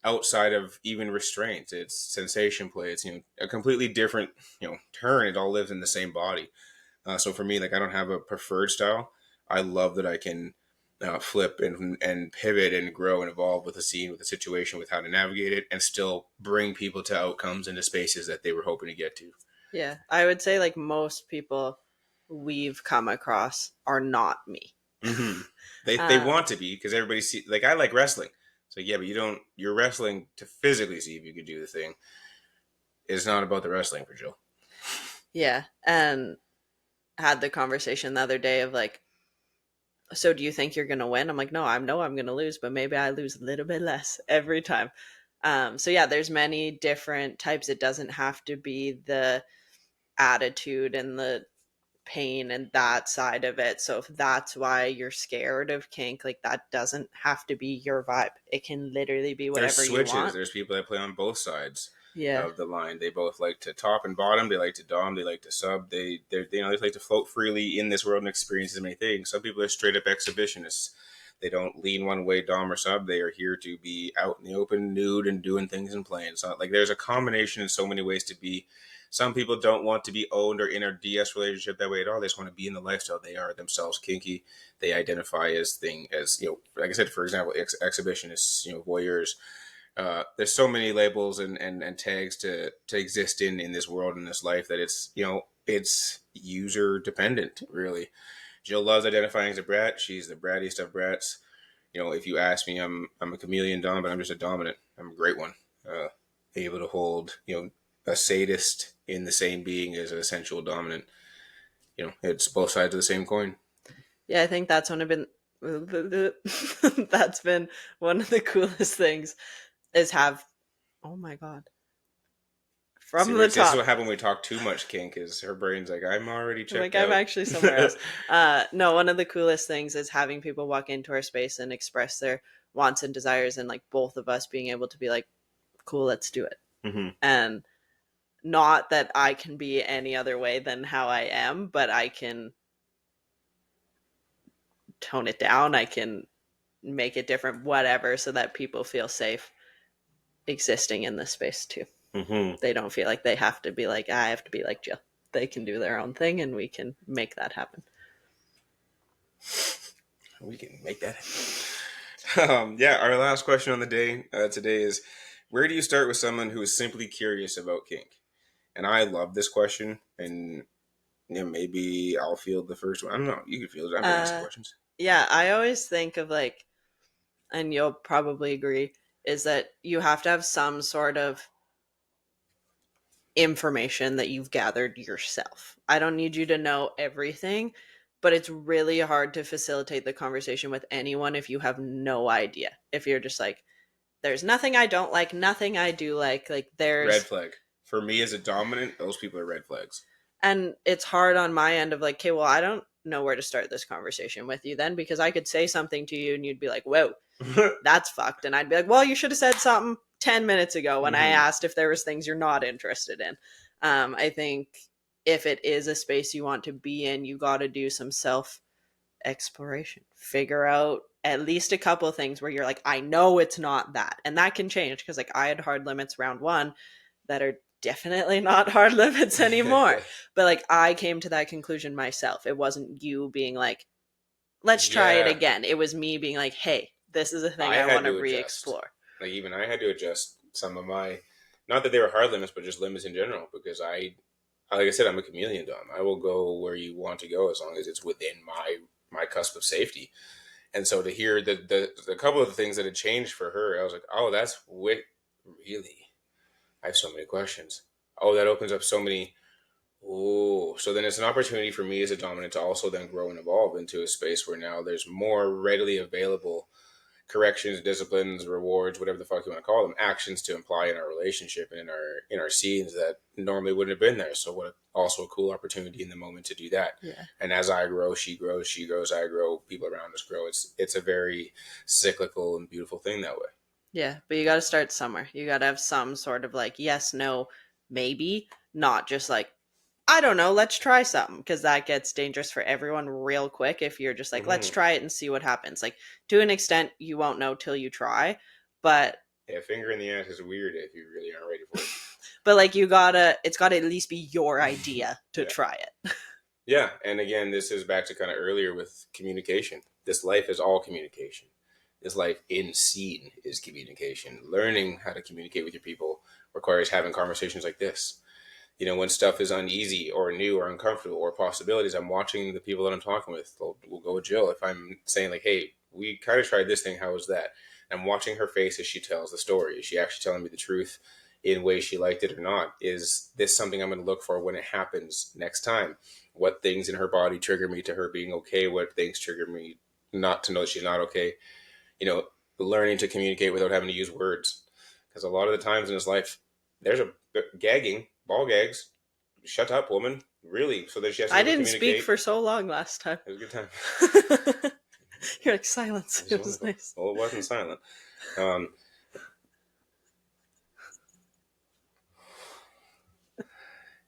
Outside of even restraint, it's sensation play. It's, a completely different, turn. It all lives in the same body. So for me, like, I don't have a preferred style. I love that I can flip and pivot and grow and evolve with a scene, with a situation, with how to navigate it, and still bring people to outcomes into spaces that they were hoping to get to. Yeah, I would say like most people we've come across are not me. Mm-hmm. They want to be, because everybody see, like, I like wrestling. So yeah, but you're wrestling to physically see if you can do the thing. It's not about the wrestling for Jill. Yeah, and had the conversation the other day of like, so do you think you're gonna win? I'm like, no, I know I'm gonna lose, but maybe I lose a little bit less every time. So yeah, there's many different types. It doesn't have to be the attitude and the pain and that side of it. So if that's why you're scared of kink, like that doesn't have to be your vibe. It can literally be There's whatever you switches. want. There's people that play on both sides Yeah. of the line. They both like to top and bottom. They like to dom. They like to sub. They like to float freely in this world and experience as many things. Some people are straight up exhibitionists. They don't lean one way, dom or sub. They are here to be out in the open, nude, and doing things and playing. It's not like there's a combination in so many ways to be. Some people don't want to be owned or in a DS relationship that way at all. They just want to be in the lifestyle. They are themselves kinky. They identify as, like I said, for example, exhibitionists, voyeurs. There's so many labels and tags to exist in this world, in this life, that it's user dependent, really. Jill loves identifying as a brat. She's the brattiest of brats. If you ask me, I'm a chameleon dom, but I'm just a dominant. I'm a great one. Able to hold, a sadist in the same being as a sensual dominant. It's both sides of the same coin. Yeah, I think that's that's been one of the coolest things is have, oh my god, from See, the this is top. what happened when we talk too much kink, is her brain's like, I'm already checked Like out. I'm actually somewhere else. No, one of the coolest things is having people walk into our space and express their wants and desires, and like both of us being able to be like, cool, let's do it. Mm-hmm. And not that I can be any other way than how I am, but I can tone it down. I can make it different, whatever, so that people feel safe existing in this space too. Mm-hmm. They don't feel like they have to be like, I have to be like Jill. They can do their own thing and we can make that happen. We can make that happen. Yeah, our last question on the day today is, where do you start with someone who is simply curious about kink? And I love this question, and maybe I'll field the first one. I don't know. You can field it. I've been asking questions. Yeah, I always think of like, and you'll probably agree, is that you have to have some sort of information that you've gathered yourself. I don't need you to know everything, but it's really hard to facilitate the conversation with anyone if you have no idea. If you're just like, there's nothing I don't like, nothing I do like Red there's, flag. For me as a dominant, those people are red flags. and it's hard on my end of like, okay, well, I don't know where to start this conversation with you then, because I could say something to you and you'd be like, whoa, that's fucked. And I'd be like, well, you should have said something 10 minutes ago when I asked if there was things you're not interested in. I think if it is a space you want to be in, you got to do some self exploration, figure out at least a couple of things where you're like, I know it's not that. And that can change, because like I had hard limits round one that are definitely not hard limits anymore. But like I came to that conclusion myself. It wasn't you being like, let's try it again. It was me being like, hey, this is a thing I want to re-explore. Like, even I had to adjust some of my, not that they were hard limits, but just limits in general, because like I said, I'm a chameleon dom. I will go where you want to go as long as it's within my cusp of safety. And so to hear the couple of the things that had changed for her, I was like, oh, that's really. I have so many questions. Oh, that opens up so many. Oh, so then it's an opportunity for me as a dominant to also then grow and evolve into a space where now there's more readily available corrections, disciplines, rewards, whatever the fuck you want to call them, actions to imply in our relationship and in our scenes that normally wouldn't have been there. So what also a cool opportunity in the moment to do that. Yeah. And as I grow, she grows, I grow, people around us grow. It's a very cyclical and beautiful thing that way. Yeah, but you got to start somewhere. You got to have some sort of like yes, no, maybe, not just like I don't know, let's try something, because that gets dangerous for everyone real quick if you're just like let's try it and see what happens. Like to an extent you won't know till you try, but yeah, finger in the ass is weird if you really aren't ready for it. but like it's got to at least be your idea to try it. Yeah, and again, this is back to kind of earlier with communication. This life is all communication. This life in scene is communication. Learning how to communicate with your people requires having conversations like this. You know, when stuff is uneasy or new or uncomfortable or possibilities, I'm watching the people that I'm talking with. We'll go with Jill. If I'm saying like, hey, we kind of tried this thing, how was that? I'm watching her face as she tells the story. Is she actually telling me the truth in ways she liked it or not? Is this something I'm going to look for when it happens next time? What things in her body trigger me to her being okay? What things trigger me not to know that she's not okay? You know, learning to communicate without having to use words. Because a lot of the times in this life, there's a gagging, ball gags. Shut up, woman. Really? So that she has to I be able to didn't communicate. speak for so long last time. It was a good time. You're like silence. It was nice. Well, it wasn't silent.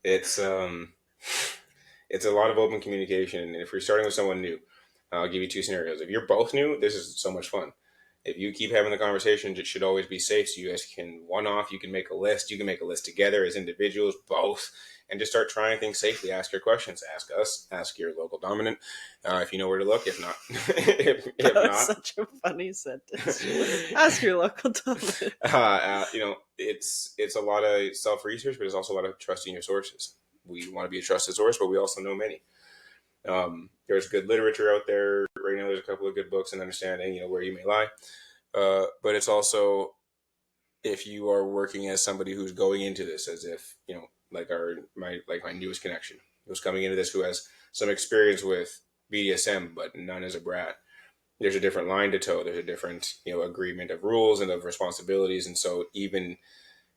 It's a lot of open communication. And if you're starting with someone new, I'll give you two scenarios. If you're both new, this is so much fun. If you keep having the conversations, it should always be safe. So you guys can one-off. You can make a list. You can make a list together as individuals, both, and just start trying things safely. Ask your questions. Ask us. Ask your local dominant if you know where to look. If not, if That was not, such a funny sentence. Ask your local dominant. you know, it's a lot of self-research, but it's also a lot of trusting your sources. We want to be a trusted source, but we also know many. There's good literature out there right now. There's a couple of good books and understanding, you know, where you may lie. But it's also if you are working as somebody who's going into this as if, you know, like my newest connection who's coming into this who has some experience with BDSM, but none as a brat. There's a different line to toe. There's a different, you know, agreement of rules and of responsibilities. And so even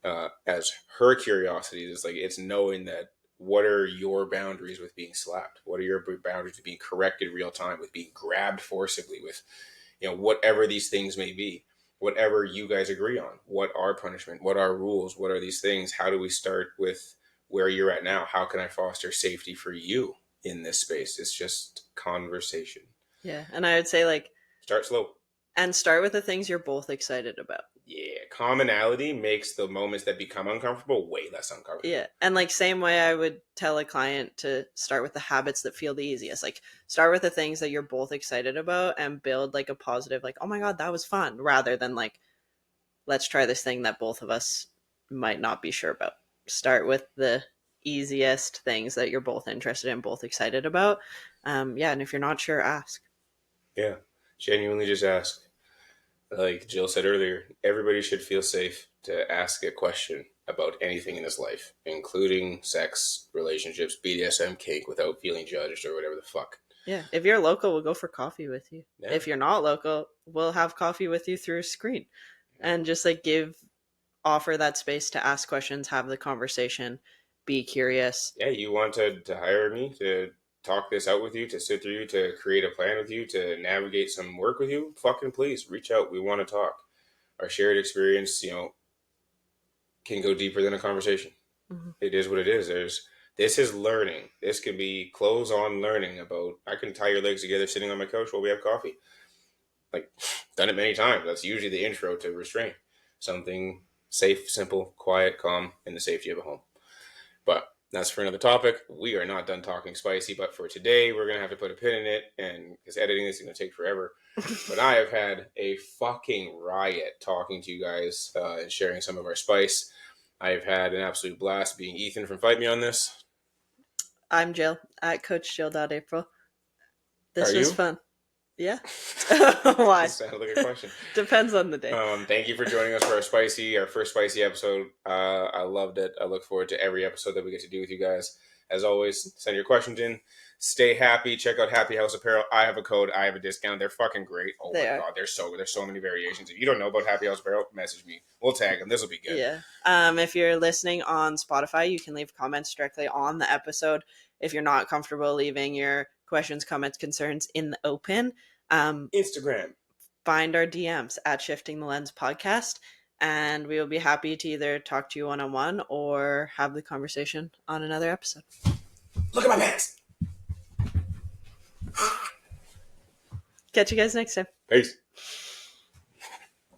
as her curiosity is like, it's knowing that what are your boundaries with being slapped? What are your boundaries with being corrected real time, with being grabbed forcibly, with, you know, whatever these things may be, whatever you guys agree on, what are punishment, what are rules, what are these things? How do we start with where you're at now? How can I foster safety for you in this space? It's just conversation. Yeah, and I would say like Start slow. And start with the things you're both excited about. Yeah, commonality makes the moments that become uncomfortable way less uncomfortable. Yeah, and like same way I would tell a client to start with the habits that feel the easiest. Like start with the things that you're both excited about and build like a positive like, "Oh my god, that was fun," rather than like let's try this thing that both of us might not be sure about. Start with the easiest things that you're both interested in, both excited about. Yeah, and if you're not sure, ask. Yeah, genuinely just ask. Like Jill said earlier, everybody should feel safe to ask a question about anything in this life, including sex, relationships, BDSM, kink, without feeling judged or whatever the fuck. Yeah, if you're local, we'll go for coffee with you. Yeah. If you're not local, we'll have coffee with you through a screen. And just like offer that space to ask questions, have the conversation, be curious. Yeah, you want to hire me to talk this out with you, to sit through you, to create a plan with you, to navigate some work with you, fucking please reach out. We want to talk. Our shared experience, you know, can go deeper than a conversation. Mm-hmm. It is what it is. This is learning. This can be close on learning about, I can tie your legs together sitting on my couch while we have coffee. Like, done it many times. That's usually the intro to restraint. Something safe, simple, quiet, calm, in the safety of a home. But that's for another topic. We are not done talking spicy, but for today, we're going to have to put a pin in it, and because editing this is going to take forever. But I have had a fucking riot talking to you guys and sharing some of our spice. I've had an absolute blast being Ethan from Fight Me on this. I'm Jill at CoachJill.April. This Are was you? fun. Yeah. Why? That sounded like a question. Depends on the day. Thank you for joining us for our first spicy episode. I loved it. I look forward to every episode that we get to do with you guys. As always, send your questions in. Stay happy. Check out Happy House Apparel. I have a code. I have a discount. They're fucking great. Oh my god, there's so many variations. If you don't know about Happy House Apparel, message me. We'll tag them. This will be good. Yeah. If you're listening on Spotify, you can leave comments directly on the episode. If you're not comfortable leaving your questions, comments, concerns in the open, Instagram. Find our DMs at Shifting the Lens Podcast, and we will be happy to either talk to you one-on-one or have the conversation on another episode. Look at my pants. Catch you guys next time. Peace.